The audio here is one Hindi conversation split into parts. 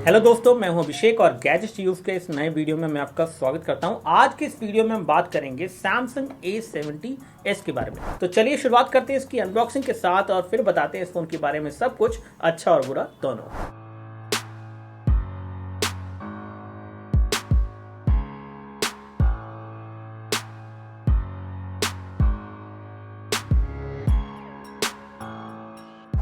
हेलो दोस्तों, मैं हूं अभिषेक और गैजेट्स यूज के इस नए वीडियो में मैं आपका स्वागत करता हूं। आज के इस वीडियो में हम बात करेंगे Samsung A70s के बारे में। तो चलिए शुरुआत करते हैं इसकी अनबॉक्सिंग के साथ और फिर बताते हैं इस फोन के बारे में सब कुछ, अच्छा और बुरा दोनों।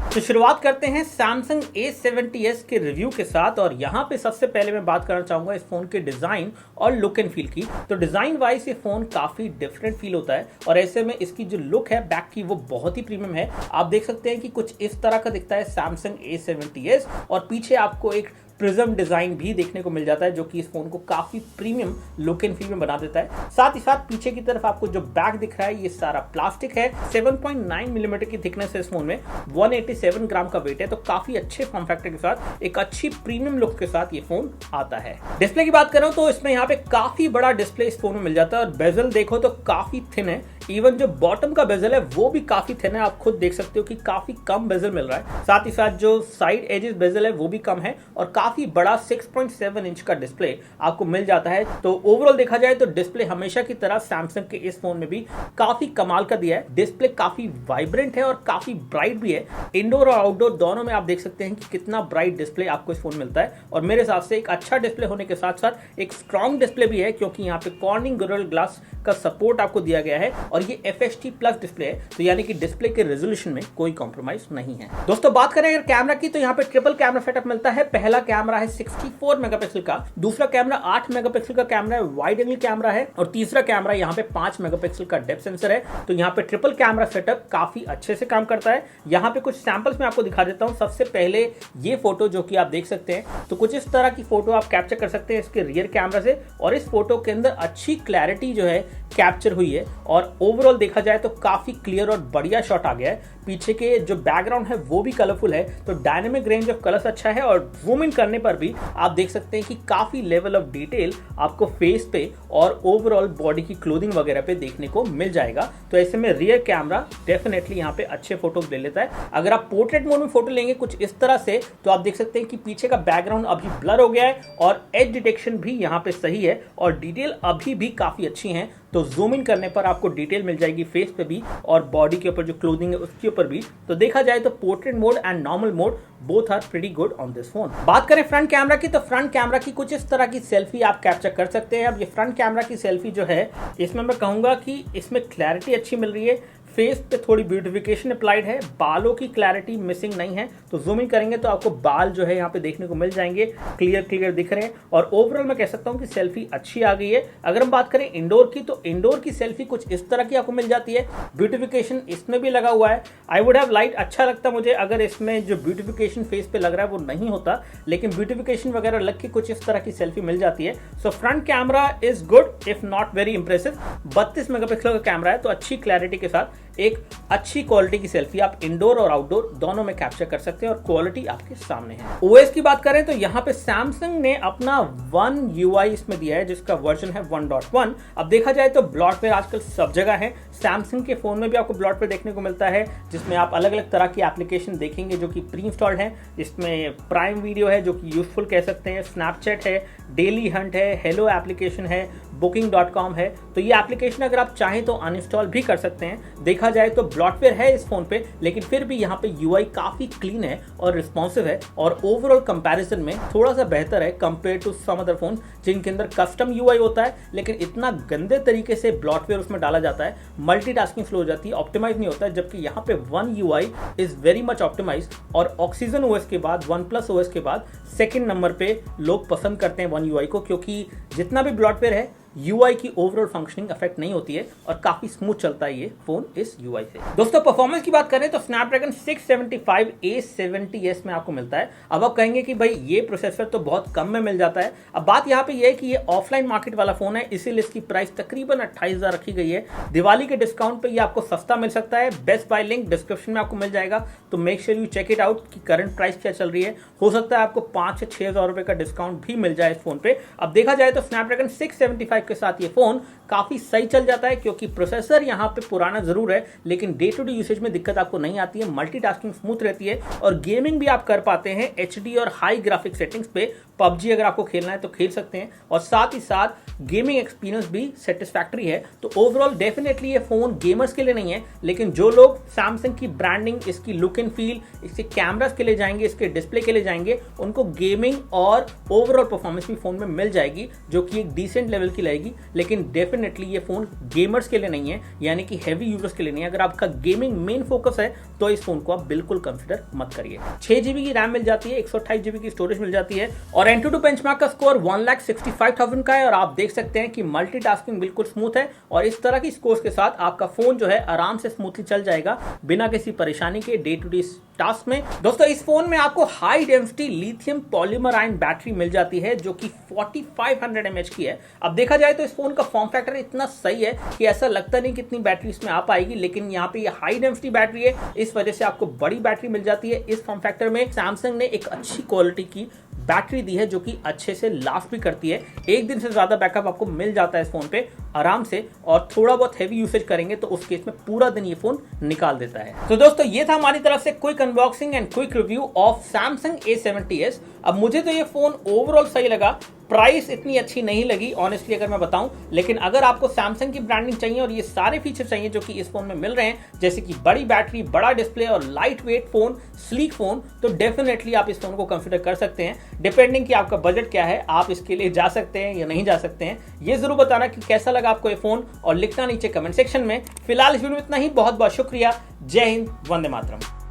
तो शुरुआत करते हैं Samsung A70s के रिव्यू के साथ और यहाँ पे सबसे पहले मैं बात करना चाहूँगा इस फ़ोन के डिज़ाइन और लुक एंड फील की। तो डिज़ाइन वाइज ये फ़ोन काफ़ी डिफरेंट फील होता है और ऐसे में इसकी जो लुक है बैक की वो बहुत ही प्रीमियम है। आप देख सकते हैं कि कुछ इस तरह का दिखता है Samsung A70s और पीछे आपको एक प्रिज्म डिजाइन भी देखने को मिल जाता है जो कि इस फोन को काफी प्रीमियम लुक एंड फील में बना देता है। साथ ही साथ पीछे की तरफ आपको जो बैक दिख रहा है ये सारा प्लास्टिक है। 7.9 मिलीमीटर की थिकनेस है इस फोन में, 187 ग्राम का वेट है। तो काफी अच्छे फॉर्म फैक्टर के साथ एक अच्छी प्रीमियम लुक के साथ ये फोन आता है। डिस्प्ले की बात करूं तो इसमें यहाँ पे काफी बड़ा डिस्प्ले इस फोन में मिल जाता है और बेजल देखो तो काफी थिन है। इवन जो बॉटम का बेजल है वो भी काफी थिन है, आप खुद देख सकते हो कि काफी कम बेजल मिल रहा है। साथ ही साथ जो साइड एजेस बेजल है वो भी कम है और काफी बड़ा 6.7 इंच का डिस्प्ले आपको मिल जाता है। तो ओवरऑल देखा जाए तो डिस्प्ले हमेशा की तरह सैमसंग के इस फोन में भी काफी कमाल का दिया है। डिस्प्ले काफी वाइब्रेंट है और काफी ब्राइट भी है। इंडोर और आउटडोर दोनों में आप देख सकते हैं कि कितना ब्राइट डिस्प्ले आपको इस फोन मिलता है और मेरे हिसाब से एक अच्छा डिस्प्ले होने के साथ साथ एक स्ट्रॉन्ग डिस्प्ले भी है क्योंकि यहाँ पे कॉर्निंग गोरिल्ला ग्लास का सपोर्ट आपको दिया गया है और ये FHD प्लस डिस्प्ले है, तो यानी कि डिस्प्ले के रेजोल्यूशन में कोई कॉम्प्रोमाइज नहीं है। दोस्तों बात करें अगर कैमरा की तो यहाँ पे ट्रिपल कैमरा सेटअप मिलता है। पहला कैमरा है 64 मेगापिक्सल का, दूसरा कैमरा 8 मेगापिक्सल का कैमरा है, वाइड एंगल कैमरा है और तीसरा कैमरा यहाँ पे 5 मेगापिक्सल का डेप्थ सेंसर है। तो यहाँ पे ट्रिपल कैमरा सेटअप काफी अच्छे से काम करता है। यहाँ पे कुछ सैंपल्स मैं आपको दिखा देता हूँ। सबसे पहले ये फोटो जो कि आप देख सकते हैं, तो कुछ इस तरह की फोटो आप कैप्चर कर सकते हैं इसके रियर कैमरा से और इस फोटो के अंदर अच्छी क्लैरिटी जो है कैप्चर हुई है और ओवरऑल देखा जाए तो काफी क्लियर और बढ़िया शॉट आ गया है। पीछे के जो बैकग्राउंड है वो भी कलरफुल है, तो डायनेमिक रेंज ऑफ कलर्स अच्छा है और जूम इन करने पर भी आप देख सकते हैं कि काफी लेवल ऑफ डिटेल आपको फेस पे और ओवरऑल बॉडी की क्लोथिंग वगैरह पे देखने को मिल जाएगा। तो ऐसे में रियर कैमरा डेफिनेटली यहाँ पे अच्छे फोटोज ले लेता है। अगर आप पोर्ट्रेट मोड में फोटो लेंगे कुछ इस तरह से तो आप देख सकते हैं कि पीछे का बैकग्राउंड अभी ब्लर हो गया है और एज डिटेक्शन भी यहाँ पे सही है और डिटेल अभी भी काफी अच्छी है। तो जूम इन करने पर आपको डिटेल मिल जाएगी फेस पे भी और बॉडी के ऊपर जो क्लोथिंग है उसके ऊपर भी। तो देखा जाए तो portrait mode and normal mode both are pretty good on this phone. बात करें फ्रंट कैमरा की तो फ्रंट कैमरा की कुछ इस तरह की सेल्फी आप कैप्चर कर सकते हैं। अब ये फ्रंट कैमरा की सेल्फी जो है इसमें मैं कहूंगा कि इसमें क्लैरिटी अच्छी मिल रही है, फेस पे थोड़ी ब्यूटिफिकेशन अप्लाइड है, बालों की क्लैरिटी मिसिंग नहीं है। तो जूम इन करेंगे तो आपको बाल जो है यहाँ पे देखने को मिल जाएंगे, क्लियर दिख रहे हैं और ओवरऑल मैं कह सकता हूँ कि सेल्फी अच्छी आ गई है। अगर हम बात करें इंडोर की तो इंडोर की सेल्फी कुछ इस तरह की आपको मिल जाती है। ब्यूटिफिकेशन इसमें भी लगा हुआ है। आई वुड हैव लाइक अच्छा लगता मुझे अगर इसमें जो ब्यूटिफिकेशन फेस पे लग रहा है वो नहीं होता, लेकिन ब्यूटिफिकेशन वगैरह लग के कुछ इस तरह की सेल्फी मिल जाती है। So front camera is good if not very impressive. 32 megapixel का कैमरा है तो अच्छी क्लैरिटी के साथ एक अच्छी क्वालिटी की सेल्फी आप इंडोर और आउटडोर दोनों में कैप्चर कर सकते हैं और क्वालिटी आपके सामने है। ओएस की बात करें तो यहाँ पे सैमसंग ने अपना वन UI इसमें दिया है जिसका वर्जन है 1.1। अब देखा जाए तो ब्लॉटवेयर आजकल सब जगह है। सैमसंग के फोन में भी आपको ब्लॉटवेयर देखने को मिलता है जिसमें आप अलग अलग तरह की एप्लीकेशन देखेंगे जो कि प्री इंस्टॉल्ड है। जिसमें प्राइम वीडियो है जो कि यूजफुल कह सकते हैं, स्नैपचैट है, डेली हंट है, हेलो एप्लीकेशन है, booking.com है। तो ये एप्लीकेशन अगर आप चाहें तो अनइंस्टॉल भी कर सकते हैं। देखा जाए तो ब्लॉटवेयर है इस फोन पे, लेकिन फिर भी यहाँ पे UI काफी क्लीन है और रिस्पॉन्सिव है और ओवरऑल कंपैरिजन में थोड़ा सा बेहतर है compare to some other phone जिनके अंदर कस्टम UI होता है लेकिन इतना गंदे तरीके से ब्लॉटवेयर उसमें डाला जाता है, मल्टीटास्किंग स्लो हो जाती है, ऑप्टिमाइज नहीं होता है। जबकि यहाँ पे one UI is very much optimise और ऑक्सीजन OS के बाद, OnePlus OS के बाद सेकेंड नंबर पे लोग पसंद करते हैं वन UI को, क्योंकि जितना भी ब्लॉटवेयर है UI की ओवरऑल फंक्शनिंग अफेक्ट नहीं होती है और काफी स्मूथ चलता है ये फोन इस UI से। दोस्तों परफॉर्मेंस की बात करें तो स्नैपड्रैगन 675 A70s में आपको मिलता है। अब आप कहेंगे कि भाई ये प्रोसेसर तो बहुत कम में मिल जाता है। अब बात यहाँ पे ये है कि ये ऑफलाइन मार्केट वाला फोन है, इसीलिए इसकी प्राइस तकरीबन 28,000 रखी गई है। दिवाली के डिस्काउंट पे ये आपको सस्ता मिल सकता है। बेस्ट बाय लिंक डिस्क्रिप्शन में आपको मिल जाएगा, तो make sure you check it out कि करंट प्राइस क्या चल रही है। हो सकता है आपको 5 से 6,000 रुपए का डिस्काउंट भी मिल जाए इस फोन पे। अब देखा जाए तो स्नैपड्रैगन 675 के साथ ये फोन काफी सही चल जाता है क्योंकि प्रोसेसर यहाँ पे पुराना जरूर है लेकिन डे टू डे यूसेज में दिक्कत आपको नहीं आती है, मल्टीटास्किंग स्मूथ रहती है और गेमिंग भी आप कर पाते हैं HD और हाई ग्राफिक सेटिंग्स पे। PUBG अगर आपको खेलना है तो खेल सकते हैं और साथ ही साथ गेमिंग एक्सपीरियंस भी सेटिस्फैक्टरी है। तो ओवरऑल डेफिनेटली ये फोन गेमर्स के लिए नहीं है, लेकिन जो लोग सैमसंग की ब्रांडिंग, इसकी लुक एंड फील, इसके कैमरास के लिए जाएंगे, इसके डिस्प्ले के लिए जाएंगे, उनको गेमिंग और ओवरऑल परफॉर्मेंस भी फोन में मिल जाएगी जो कि एक डिसेंट लेवल की रहेगी। लेकिन डेफिनेटली ये फोन गेमर्स के लिए नहीं है, यानी कि हैवी यूजर्स के लिए नहीं है। अगर आपका गेमिंग मेन फोकस है तो इस फोन को आप बिल्कुल कंसिडर मत करिए। 6GB की रैम मिल जाती है, 128GB की स्टोरेज मिल जाती है और Antutu बेंचमार्क का स्कोर 1,65,000 का है और आप देख सकते हैं कि मल्टीटास्किंग बिल्कुल स्मूथ है और इस तरह की स्कोर्स के साथ आपका फोन जो है आराम से स्मूथली चल जाएगा बिना किसी परेशानी के डे टू डे टास्क में। दोस्तों इस फोन में आपको high density lithium polymer ion battery मिल जाती है जो कि 4500 mAh की है। अब देखा जाए तो इस फोन का फॉर्म फैक्टर इतना सही है कि ऐसा लगता नहीं कितनी बैटरी इसमें आ पाएगी, लेकिन यहाँ पे ये हाई डेंसिटी बैटरी है, इस वजह से आपको बड़ी बैटरी मिल जाती है। इस फॉर्म फैक्टर में सैमसंग ने एक अच्छी क्वालिटी की बैटरी दी है जो कि अच्छे से लास्ट भी करती है। एक दिन से ज्यादा बैकअप आपको मिल जाता है इस फोन पे आराम से, और थोड़ा बहुत हेवी यूसेज करेंगे तो उस केस में पूरा दिन ये फोन निकाल देता है। तो दोस्तों ये था हमारी तरफ से quick unboxing and quick review of Samsung A70s। अब मुझे तो ये फोन ओवरऑल सही लगा, प्राइस इतनी अच्छी नहीं लगी ऑनेस्टली अगर मैं बताऊं, लेकिन अगर आपको सैमसंग की ब्रांडिंग चाहिए और ये सारे फीचर चाहिए जो कि इस फोन में मिल रहे हैं, जैसे कि बड़ी बैटरी, बड़ा डिस्प्ले और light weight phone, sleek phone, तो डेफिनेटली आप इस फोन को कंसिडर कर सकते हैं। डिपेंडिंग कि आपका बजट क्या है, आप इसके लिए जा सकते हैं या नहीं जा सकते हैं। ये जरूर बताना कि कैसा लगा आपको ये फोन और लिखना नीचे कमेंट सेक्शन में। फिलहाल इस वीडियो में इतना ही, बहुत बहुत शुक्रिया। जय हिंद, वंदे मातरम।